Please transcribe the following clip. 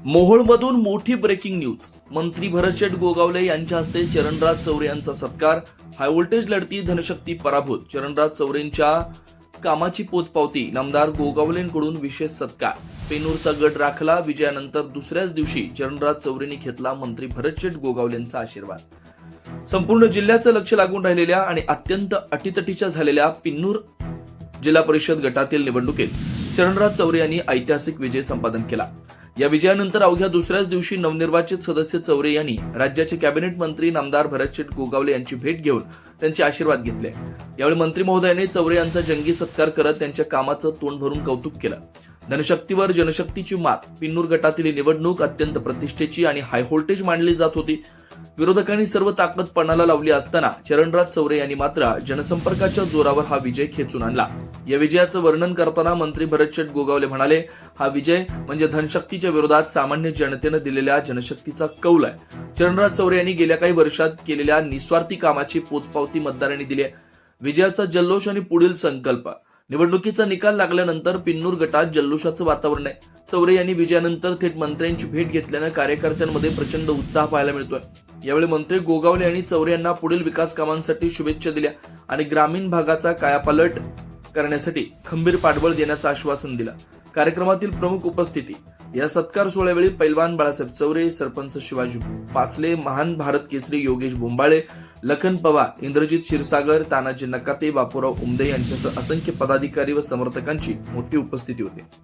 मोहोळमधून मोठी breaking news. मंत्री भरतशेठ गोगावले यांच्या हस्ते चरणराज चौरे यांचा सत्कार. हाय व्होल्टेज लढती धनशक्ती पराभूत. चरणराज चौरेंच्या कामाची पोचपावती. नामदार गोगावलेंकडून विशेष सत्कार. पेनूरचा गड राखला. विजयानंतर दुसऱ्याच दिवशी चरणराज चौरेंनी घेतला मंत्री भरतशेठ गोगावलेंचा आशीर्वाद. संपूर्ण जिल्ह्याचं लक्ष लागून राहिलेल्या आणि अत्यंत अटीतटीच्या झालेल्या पिन्नूर जिल्हा परिषद गटातील निवडणुकीत चरणराज चौरे यांनी ऐतिहासिक विजय संपादन केला. या विजयानंतर अवघ्या दुसऱ्याच दिवशी नवनिर्वाचित सदस्य चौरे यांनी राज्याचे कॅबिनेट मंत्री नामदार भरतशेठ गोगावले यांची भेट घेऊन त्यांचे आशीर्वाद घेतले. यावेळी मंत्री महोदयांनी चौरे यांचा जंगी सत्कार करत त्यांच्या कामाचं तोंड भरून कौतुक केलं. धनशक्तीवर जनशक्तीची मात. पिन्नूर गटातील ही निवडणूक अत्यंत प्रतिष्ठेची आणि हाय व्होल्टेज मानली जात होती. विरोधकांनी सर्व ताकद पणाला लावली असताना चरणराज चौरे यांनी मात्र जनसंपर्काच्या जोरावर हा विजय खेचून आणला. या विजयाचं वर्णन करताना मंत्री भरतशेठ गोगावले म्हणाले, हा विजय म्हणजे धनशक्तीच्या विरोधात सामान्य जनतेनं दिलेल्या जनशक्तीचा कौल आहे. चरणराज चौरे यांनी गेल्या काही वर्षात केलेल्या निस्वार्थी कामाची पोचपावती मतदारांनी दिली आहे. विजयाचा जल्लोष आणि पुढील संकल्प. निवडणुकीचा निकाल लागल्यानंतर पिन्नूर गटात जल्लोषाचं वातावरण आहे. चौरे यांनी विजयानंतर थेट मंत्र्यांची भेट घेतल्यानं कार्यकर्त्यांमध्ये प्रचंड उत्साह पाहायला मिळतोय. यावेळी मंत्री गोगावले यांनी चौरे यांना पुढील विकास कामांसाठी शुभेच्छा दिल्या आणि ग्रामीण भागाचा कायापालट करण्यासाठी खंबीर पाठबळ देण्याचं आश्वासन दिलं. कार्यक्रमातील प्रमुख उपस्थिती. या सत्कार सोहळ्यावेळी पैलवान बाळासाहेब चौरे, सरपंच शिवाजी पासले, महान भारत केसरी योगेश बोंबाळे, लखन पवार, इंद्रजित क्षीरसागर, तानाजी नकाते, बापूराव उमदे यांच्यासह असंख्य पदाधिकारी व समर्थकांची मोठी उपस्थिती होती.